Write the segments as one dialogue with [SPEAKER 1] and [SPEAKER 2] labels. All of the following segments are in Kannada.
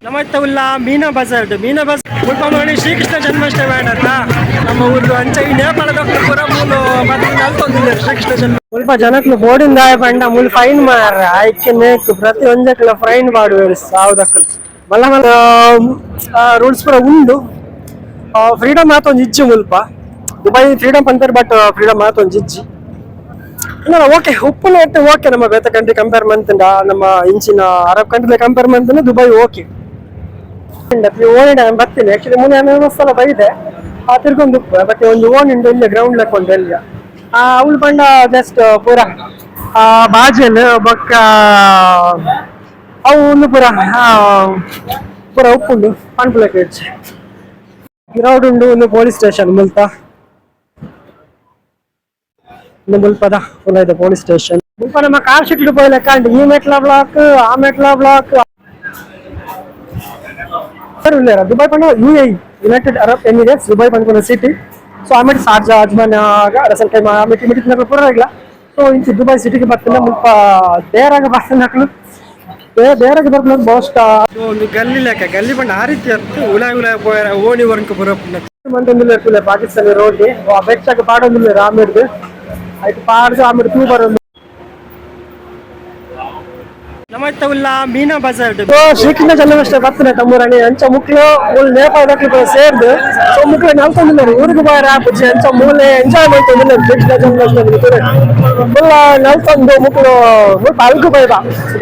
[SPEAKER 1] ನಮ್ಮತ್ತ ಉಲ್ಲ ಮೀನಾ ಬಜಾರ್ ಮುಲ್ಪ ಮಾಡಿ ಶ್ರೀಕೃಷ್ಣ ಜನ್ಮಾಷ್ಟಮಿ ಆಡತ್ತ ನಮ್ಮ ಊರ್ದು ಅಂಚ ಈ ನೇಪಾಳದ ಪೂರ ಮೂಲು ಮತ್ತೆ ನಲ್ತೊಂದಿದ್ದಾರೆ ಶ್ರೀಕೃಷ್ಣ ಜನ್ಮ ಮುಲ್ಪ ಜನಕ್ಲು ಬೋರ್ಡಿಂದ ಪಂಡ ಮೂಲು ಫೈನ್ ಮಾರ ಆಯ್ಕೆ ನೇಕು ಪ್ರತಿ ಒಂದಕ್ಲ ಫೈನ್ ಮಾಡುವರು ಸಾವುದಕ್ಕಲು ಮಲ್ಲ ಮಲ್ಲ ರೂಲ್ಸ್ ಪೂರ ಉಂಡು ಫ್ರೀಡಮ್ ಮಾತೊಂದು ಇಜ್ಜಿ ಮುಲ್ಪ ದುಬೈ ಫ್ರೀಡಮ್ ಪಂತಾರೆ ಬಟ್ ಫ್ರೀಡಮ್ ಮಾತೊಂದು ಇಜ್ಜಿ ಇಲ್ಲ ಓಕೆ ಉಪ್ಪುನ ಒಟ್ಟು ಓಕೆ ನಮ್ಮ ಬೇತ ಕಂಟ್ರಿ ಕಂಪೇರ್ ಮಂತಂಡ ನಮ್ಮ ಇಂಚಿನ ಅರಬ್ ಕಂಟ್ರಿ ಕಂಪೇರ್ ಮಂತಂಡ ದುಬೈ ಓಕೆ ಓಣಿ ನಾನು ಬರ್ತೀನಿ ಆಕ್ಚುಲಿ ಮುನ್ನ ಸಲ ಬೈದೆ ತಿರ್ಗೊಂಡು ಬಟ್ ಒಂದು ಓಣಿ ಉಂಟು ಇಲ್ಲಿ ಗ್ರೌಂಡ್ ಲೆಕ್ಕೊಂಡು ಎಲ್ಲಿ ಅವಳು ಬಂಡ ಜಸ್ಟ್ ಪೂರ ಬಾಜಲ್ ಬೊಕ್ಕ ಅವು ಒಂದು ಪೂರ ಪೂರ ಉಪ್ಪುಂಡು ಪನ್ಪುಲಕ್ಕೆ ಹೆಚ್ಚು ಗ್ರೌಂಡ್ ಉಂಡು ಒಂದು ಪೊಲೀಸ್ ಸ್ಟೇಷನ್ ಮುಲ್ತ ಒಂದು ಮುಲ್ಪದ ಒಂದು ಪೊಲೀಸ್ ಸ್ಟೇಷನ್ ಮುಲ್ಪ ನಮ್ಮ ಕಾರ್ ಶೀಟ್ ಪೋಯ್ ಲೆಕ್ಕ ಉಂಟು ಈ ಮೆಟ್ಲ ಬ್ಲಾಕ್ ಆ ಮೆಟ್ಲ ಬ್ಲಾಕ್ ದುಬೈ ಪಂಡ UAE United Arab Emirates Dubai ಪಂಡ ಸಿಟಿ ಸೊ ಆಮೇಲೆ ಶಾರ್ಜಾ ಅಜ್ಮಾನ್ ರಸಲ್ ಟೈಮ್ ಆಮೇಲೆ ಮಿಟಿನಕ್ಲು ಪೂರ ಇಲ್ಲ ಸೊ ಇಂಚು ದುಬೈ ಸಿಟಿಗೆ ಬರ್ತಿಲ್ಲ ಮುಲ್ಪ ಬೇರಾಗ ಬರ್ತಿನಕ್ಲು ಬೇರಾಗ ಬರ್ತಿನ ಬೋಸ್ಟ್ ಒಂದು ಗಲ್ಲಿ ಲೆಕ್ಕ ಗಲ್ಲಿ ಪಂಡ ಆ ರೀತಿ ಅತ್ತು ಉಲಾಯ್ ಪೋಯರ ಓಣಿ ವರ್ಕ್ ಪೂರ ಮಂಟೊಂದಿಲ್ಲ ಪಾಕಿಸ್ತಾನಿ ರೋಡ್ ಬೆಚ್ಚಕ್ಕೆ ಪಾಡೊಂದಿಲ್ಲ ಆಮೇಲೆ ಆಯ್ತು ಪಾಡ್ದು ಆಮೇಲೆ ತೂ ಬರೋದು ನಮ್ಮತ್ತ ಉಲ್ಲ ಮೀನಾ ಬಜಾರ್ ಶ್ರೀಕೃಷ್ಣ ಜನ್ಮಾಷ್ಟಮಿ ಬರ್ತಾನೆ ತಮ್ಮೂರನಿ ಅಂಚ ಮುಕ್ಳು ಮೂಲ ನೇಪಾಳಕ್ಕೆ ಸೇರ್ದು ಸೊ ಮುಕ್ಳು ನಲ್ತೊಂದಿದ್ದಾರೆ ಊರಿಗೆ ಬಾರ ಪೂಜೆ ಅಂಚ ಮೂಲೆ ಎಂಜಾಯ್ ಮಾಡ್ತೊಂದಿದ್ದಾರೆ ಶ್ರೀಕೃಷ್ಣ ಜನ್ಮಾಷ್ಟಮಿ ಮುಲ್ಲ ನಲ್ತೊಂದು ಮುಕ್ಳು ಮುಲ್ಪ ಅಲ್ಕು ಬೈಬ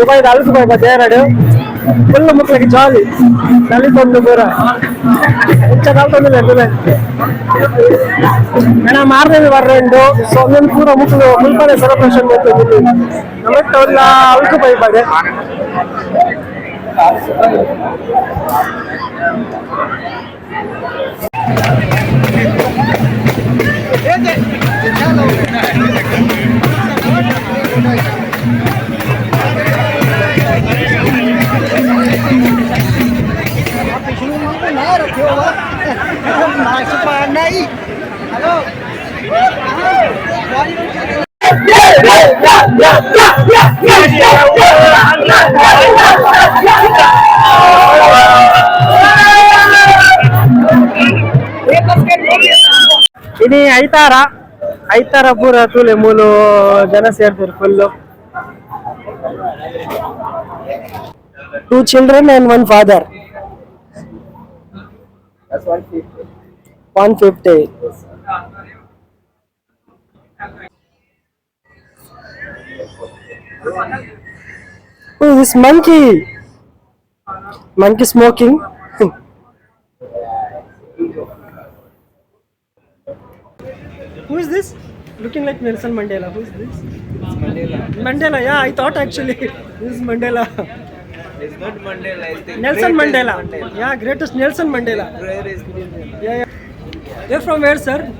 [SPEAKER 1] ದುಬೈದ ಅಲ್ಕು ಬೈಬ ದೇರಡು ಫುಲ್ ಮುಕ್ಳಿಗೆ ಜಾಲಿ ನಲಿತೊಂದು ಪೂರ ಎಂಚ ನಲ್ತೊಂದಿದ್ದಾರೆ ದುಬೈ ಏನ ಮಾರನೇ ಬರ್ರೆಂಡು ಸೊ ಒಂದೊಂದು ಪೂರ ಮುಕ್ಳು ಮುಲ್ಪನೆ ಸೆಲೆಬ್ರೇಷನ್ ಮಾಡ್ತೊಂದಿದ್ದೀವಿ ನಮ್ಮತ್ತ ಉಲ್ಲ ಅಲ್ಕು ಬೈಬಾಡೆ ini Aitara pura tule mulu jana ಸೇರ್ತಾರೆ full 2 children and 1 father. That's 150. Who is this monkey? Monkey smoking. Who is this? Looking like Nelson Mandela. Who is this? Mandela. Yeah, I thought actually this is Mandela.
[SPEAKER 2] It's not Mandela. I think
[SPEAKER 1] Nelson Mandela. Yeah, greatest Nelson Mandela. Yeah. You're from where, sir?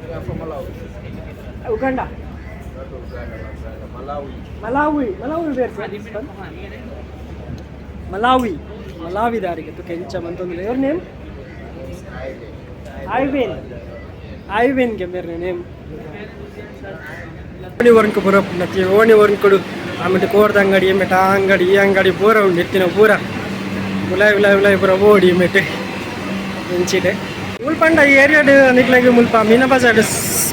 [SPEAKER 2] We are from Malawi.
[SPEAKER 1] Uganda. Malawi. Malawi where, sir? Malawi दारिके तो केंचा मन तो मिले. Your name? Ivan के मेरे नेम. ओनी वर्न को पूरा नची ओनी वर्न को आमेटे कोर अंगड़ी मेटा अंगड़ी पूरा उन्नतिना पूरा उलाई पूरा ओडी मेटे इंचिटे मुल पंड ई एरिया निकलेगे मुल्प मीना बजार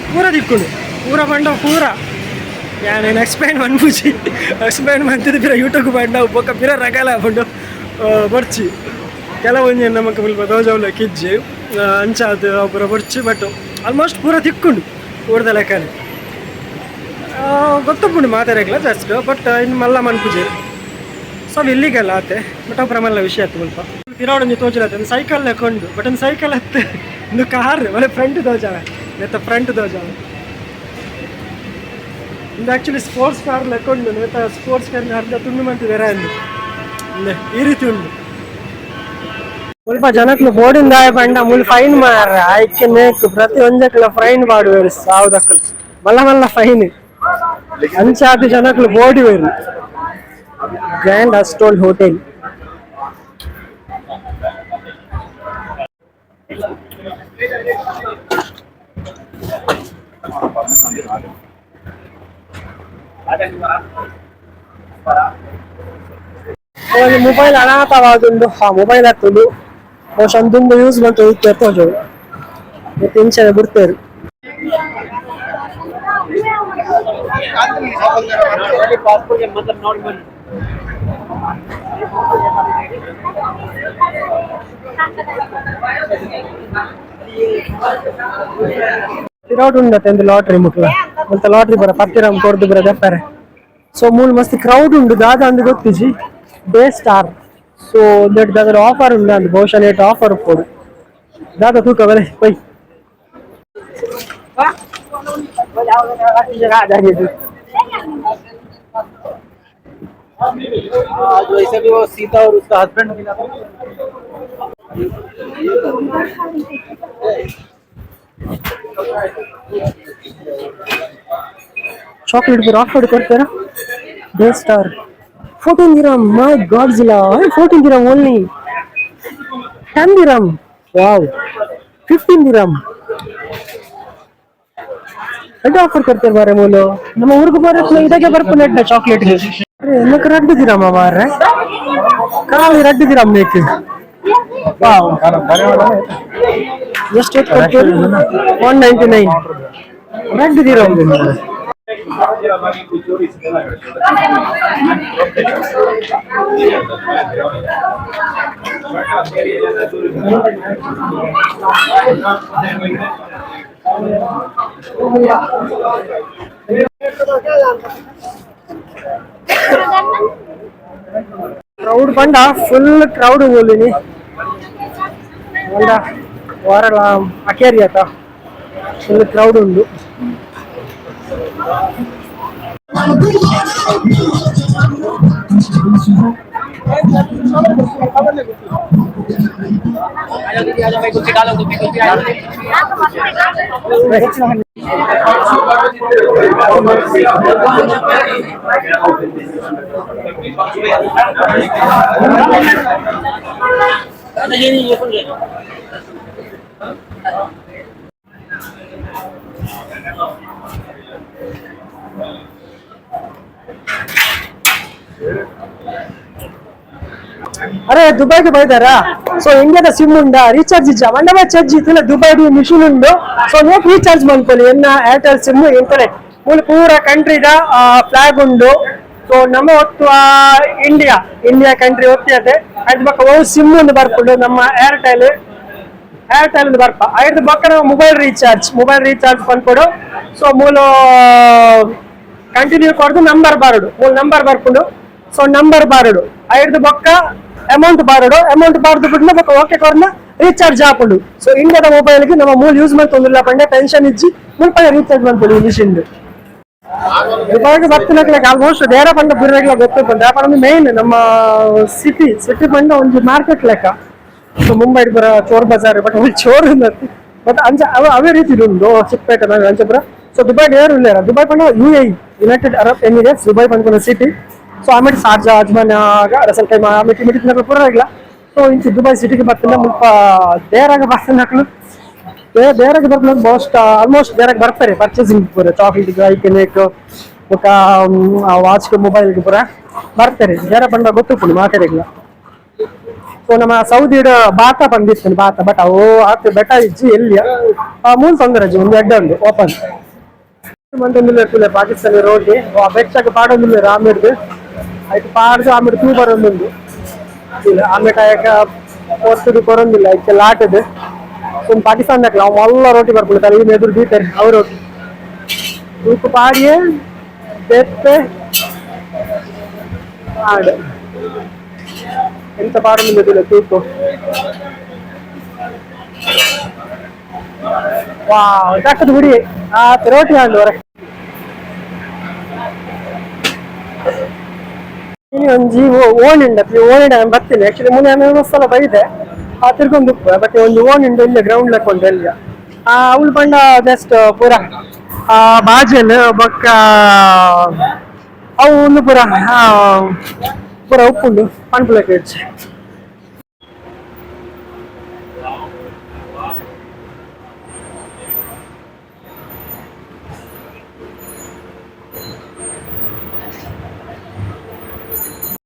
[SPEAKER 1] पूरा दिक्कुंडु पूरा पंड पूरा या నేను ఎక్స్ప్లెయిన్ వన్పుచి ఎక్స్ప్లెయిన్ మంతిది పిర యూట్యూబ్ పంಡ ఒక పిర రకాల పండు ಬರ್ಚಿ ಕೆಲವೊಂದು ನಮಗೆ ಮುಲ್ಪ ದೋಜಾವ್ಲ ಕಿಜ್ಜಿ ಅಂಚಾದ ಪೂರ ಬರ್ಚಿ ಬಟ್ ಆಲ್ಮೋಸ್ಟ್ ಪೂರ ತಿಕ್ಕೊಂಡು ಊರ್ದ ಲೆಕ್ಕನೆ ಗೊತ್ತುಂಡು ಮಾತಾಡಕ್ಲ ಜಸ್ಟ್ ಬಟ್ ಇನ್ನು ಮಲ್ಲ ಮನ್ಪುಜಿ ಸೊ ಇಲ್ಲಿಗೆಲ್ಲ ಆತೆ ಬಟ್ ಅವು ಪ್ರಮಲ್ಲ ವಿಷಯ ಆಯ್ತು ಮುಲ್ಪ ಪಿರಾಡೊಂದು ತೋಜಲತ್ತೆ ಒಂದು ಸೈಕಲ್ ಲೆಕ್ಕೊಂಡು ಬಟ್ ಒಂದು ಸೈಕಲ್ ಹತ್ತೆ ಒಂದು ಕಾರ್ ಒಳ್ಳೆ ಫ್ರಂಟ್ ದೋಜಾವೆ ನೆತ್ತ ಫ್ರಂಟ್ ದೋಜಾವೆ ಇದು ಆ್ಯಕ್ಚುಲಿ ಸ್ಪೋರ್ಟ್ಸ್ ಕಾರ್ ಲೆಕ್ಕೊಂಡು ನೆತ್ತ ಸ್ಪೋರ್ಟ್ಸ್ ಕಾರ್ನ ಅರ್ಧ ತುಂಡು ಮಾಡ್ತಿದ್ದಾರೆ ಅಂದು ಈ ರೀತಿ ಉಂಟು ಮುಲ್ಪ ಜನಕ್ಲು ಬೋರ್ಡಿಂದ ಪಂಡ ಮುಲ್ ಫೈನ್ ಮಾರ ಆಯ್ಕೆ ನೇಕು ಪ್ರತಿ ಒಂದಕ್ಲ ಫೈನ್ ಮಾಡುವರು ಸಾವುದಕ್ಕಲು ಮಲ್ಲ ಫೈನ್ ಅಂಚಾದ ಜನಕ್ಲು ಬೋರ್ಡಿವೇರು ಗ್ರ್ಯಾಂಡ್ ಅಸ್ಟೋಲ್ ಹೋಟೆಲ್ ಒಂದು ಮೊಬೈಲ್ ಅನಾಥವಾದೊಂದು ಆ ಮೊಬೈಲ್ ಹತ್ತದು ಬಹುಶಃ ಒಂದೊಂದು ಯೂಸ್ ಬಂತು ತೋಜು ಟೆನ್ಷನ್ ಬಿಡ್ತೇವೆ. ತಿರೋಡ್ ಉಂಡತೆ ಒಂದು ಲಾಟ್ರಿ ಮುಟ್ಲ ಅಂತ ಲಾಟ್ರಿ ಬರ ಪತ್ತಿರಂ ಕೊರ್ದು ಬರ ದೆಪ್ಪರೆ ಸೊ ಮೂಲ್ ಮಸ್ತ್ ಕ್ರೌಡ್ ಉಂಡು ದಾದ ಅಂದ್ ಗೊತ್ತಿಜಿ ಡೇ ಸ್ಟಾರ್ ಸೊ ದಟ್ ದಾದರ ಆಫರ್ ಉಂಡು ಅಂದ್ ಬಹುಶಃ ನೇಟ್ ಆಫರ್ ಉಪ್ಪೋಡು ದಾದ ತೂಕ ಬಲೆ ಪೈ
[SPEAKER 2] वैसे भी वो सीता और उसका हस्बैंड मिला था।
[SPEAKER 1] ಚಾಕ್ಲೇಟ್ ಬರ ಆಫರ್ ಕೊಡ್ತಾರಾ day star 14 dirham my godzilla 14 dirham only 10 dirham wow 15 dirham ಎಂತ ಆಫರ್ ಕೊಡ್ತಾರೆ ಬಾರೆ ಮೂಲು ನಮ್ಮ ಊರಿಗೆ ಬರತ್ನ ಇದಕ್ಕೆ ಬರ್ಪುನಡ್ಡ ಚಾಕ್ಲೇಟ್ എന്നൊക്കെ റെഡ് ദിറം മാറേ കാലി red dirham make wow just it 199 red dirham crowd ಬಂಡ ಫುಲ್ ಕ್ರೌಡ್ ಹೋಲಿನಿ ಬಂಡ ವಾರಲ ಅಕೇರಿ ಆತ ಫುಲ್ ಕ್ರೌಡ್ ಉಂಡು ಅರೆ ದುಬೈಗೆ ಬೈದಾರಾ ಸೊ ಇಂಡಿಯಾದ ಸಿಮ್ ಉಂಡ ರೀಚಾರ್ಜ್ ಇಜ್ಜ ಮಂಡವ ಚಾರ್ಜ್ ಇತ್ತಿಲ್ಲ ದುಬೈದು ಮಿಷಿನ್ ಉಂಡು ಸೊ ನೀವು ರೀಚಾರ್ಜ್ ಮಾಡ್ಕೊಳ್ಳಿ ಎನ್ನ ಏರ್ಟೆಲ್ ಸಿಮ್ ಇಂಟರ್ನೆಟ್ ಮೂಲ ಪೂರ ಕಂಟ್ರಿದ ಫ್ಲಾಗ್ ಉಂಡು ಸೊ ನಮ್ಮ ಹೊತ್ತು ಇಂಡಿಯಾ ಕಂಟ್ರಿ ಹೊತ್ತಿಯದೆ ಅದ್ ಬಕ್ಕ ಓ ಸಿಮ್ ಒಂದು ಬರ್ಕೊಂಡು ನಮ್ಮ ಏರ್ಟೆಲ್ ಬರ್ಪ ಐದು ಬಕ್ಕ ನಾವು ಮೊಬೈಲ್ ರೀಚಾರ್ಜ್ ಬಂದ್ಕೊಡು ಸೊ ಮೂಲ ಕಂಟಿನ್ಯೂ ಕೊಡ್ದು ನಂಬರ್ ಬರ್ಕೊಂಡು ಸೊ ನಂಬರ್ ಬಾರಡು ಐದು ಬೊಕ್ಕ ಅಮೌಂಟ್ ಬಾರದು ಬಿಟ್ಟು ಬೊಕ್ಕ ಓಕೆ ಕೊರ್ನ ರೀಚಾರ್ಜ್ ಹಾಕೊಂಡು ಸೊ ಇಂಡಿಯಾದ ಮೊಬೈಲ್ಗೆ ನಮ್ಮ ಮೂಲ ಯೂಸ್ ಮಾಡ್ತೊಂದಿಲ್ಲ ಪಂಡೆ ಟೆನ್ಷನ್ ಇಜ್ಜಿ ಮುಲ್ಪ ರೀಚಾರ್ಜ್ ಮಾಡ್ಕೊಳ್ಳಿ ಮಿಷಿನ್ ಇವಾಗ ಬರ್ತಿನಕ್ಲಕ್ಕೆ ಆಲ್ಮೋಸ್ಟ್ ಬೇರೆ ಪಂಡ ಬುರ್ರೆಗ್ಲ ಗೊತ್ತು ಒಂದು ಮೇನ್ ನಮ್ಮ ಸಿಟಿ ಪಂಡ ಒಂದು ಮಾರ್ಕೆಟ್ ಲೆಕ್ಕ ಸೊ ಮುಂಬೈ ಬರ ಚೋರ್ ಬಜಾರ್ ಬಟ್ ಒಂದು ಚೋರ್ ಬಟ್ ಅಂಚ ಅವೇ ರೀತಿ ಉಂಡು ಚಿಕ್ಕಪೇಟೆ ಅಂಚಪುರ ಸೊ ದುಬೈ ಏರ್ ಇಲ್ಲ ದುಬೈ ಪಂಡ UAE United Arab Emirates Dubai ಪಂಡ ಸಿಟಿ ಸೊ ಆಮೇಲೆ ಶಾರ್ಜಾ ಅಜ್ಮಾನ್ ರಸಲ್ ಟೈಮ್ ಮಿಟಿ ಪೂರ ಇಲ್ಲ ಸೊ ಇಂಚು ದುಬೈ ಸಿಟಿಗೆ ಬರ್ತಿಲ್ಲ ಮುಲ್ಪ ದೇರಾಗ ಬರ್ತಿನಕ್ಲು ಬೇರೆಗೆ ಬರ್ಬೇಕು ಮೋಸ್ಟ್ ಆಲ್ಮೋಸ್ಟ್ ಬೇರೆಗೆ ಬರ್ತಾರೆ ಪರ್ಚೇಸಿಂಗ್ ಪೂರ ಚಾಕ್ಲೇಟ್ ಐಕೆನೇಕ್ ఒక ವಾಚ್ ಮೊಬೈಲ್ಗೆ ಪೂರ ಬರ್ತಾರೆ ಬೇರೆ ಬಂದ ಗೊತ್ತು ಮಾತಾಡಿಲ್ಲ ಸೊ ನಮ್ಮ ಸೌದಿಡ ಬಾತ ಬಂದಿರ್ತೀನಿ ಬಟ್ ಅವು ಆತ ಬೆಟ್ಟ ಇಜ್ಜಿ ಎಲ್ಲಿ ಮೂಲ್ ತೊಂದರೆ ಒಂದು ಎಡ್ಡ ಉಂಡು ಓಪನ್ ಮಂದೊಂದಿಲ್ಲ ಇರ್ತದೆ ಪಾಕಿಸ್ತಾನಿ ರೋಡ್ಗೆ ಬೆಚ್ಚಗೆ ಪಾಡೊಂದಿಲ್ಲ ಆಮೇಲೆ ಆಯ್ತು ಪಾಡ್ದು ಆಮೇಲೆ ತೂ ಬರೋದೊಂದು ಇಲ್ಲ ಆಮೇಲೆ ಆಯಕ ಹೊತ್ತದು ಕೊರೊಂದಿಲ್ಲ ಇದಕ್ಕೆ ಲಾಟದು ಸುಮ್ ಪಾಕಿಸ್ತಾನದಾಗ ನಾವು ಎಲ್ಲ ರೋಟಿ ಬರ್ಬಿಡ್ತಾರೆ ಈಗ ಎದುರು ಬೀತಾರೆ ಅವ್ರ ರೋಟಿ ತೂಕು ಪಾಡಿಯೇ ಬೆತ್ತೆ ಆಡು ಎಂತ ಪಾಡೊಂದಿಲ್ಲ ತೂಕು ವಾ ದಕ್ಕದ ಗುಡಿ ಆ ರೋಟಿ ಆಡು ಹೊರ ಒಂಜಿ ಓಣಿಂಡ ಬರ್ತೀನಿ ಆಕ್ಚುಲಿ ಮುಂದೆ ಸಲ ಬೈದೆ ತಿರ್ಗೊಂಡು ಬಟ್ ಒಂದು ಓಣಿಂಡ ಇಲ್ಲ ಗ್ರೌಂಡ್ ಲೆಕ್ಕೊಂಡು ಎಲ್ಲಿ ಅವಳು ಬಂಡ ಜಸ್ಟ್ ಪೂರ ಬಾಜಲ್ ಬೊಕ್ಕ ಅವು ಒಂದು ಪೂರ ಉಪ್ಪುಂಡು ಪಣ್ಪುಲಕ್ಕೆ ಹೆಚ್ಚು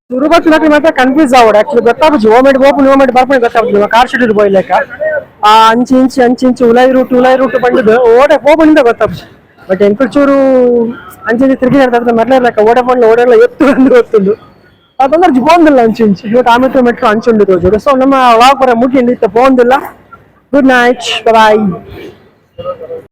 [SPEAKER 1] ಸುರುಬತ್ಲಕ್ಕೆ ಮತ್ತೆ ಕನ್ಫ್ಯೂಸ್ ಆಗೋಡು ಆಕ್ಚುಲಿ ಗೊತ್ತಾಗ್ಬೋದು ಓಮೆಡ್ ಬರ್ಕೊಂಡು ಗೊತ್ತಾಗ್ಬೋದು ಕಾರ್ ಶೆಡ್ಯೂಲ್ ಬೋಯ್ಲೆಕ್ಕ ಆ ಅಂಚಿ ಉಲಾಯಿ ರೂಟ್ ಬಂದಿದ್ದು ಓಡೆ ಹೋಗ್ಬಂದ ಗೊತ್ತಾಗ್ಬೋದು ಬಟ್ ಎಂಕಚೂರು ಅಂಚಿ ತಿರುಗಿ ಹೇಳ್ತಾ ಮರಲೇ ಲೆಕ್ಕ ಓಡೆಲ್ಲ ಎತ್ತು ಬಂದು ಗೊತ್ತುಂಡು ಅದೊಂದು ಬೋಂದಿಲ್ಲ ಅಂಚಿ ಇವತ್ತು ಆಮೇಲೆ ಮೆಟ್ರೋ ಅಂಚುಂಡು ತೋಜರು ಸೊ ನಮ್ಮ ವಾಕ್ ಬರ ಮುಗಿಂಡಿತ್ತು ಬೋಂದಿಲ್ಲ ಗುಡ್ ನೈಟ್ ಬಾಯ್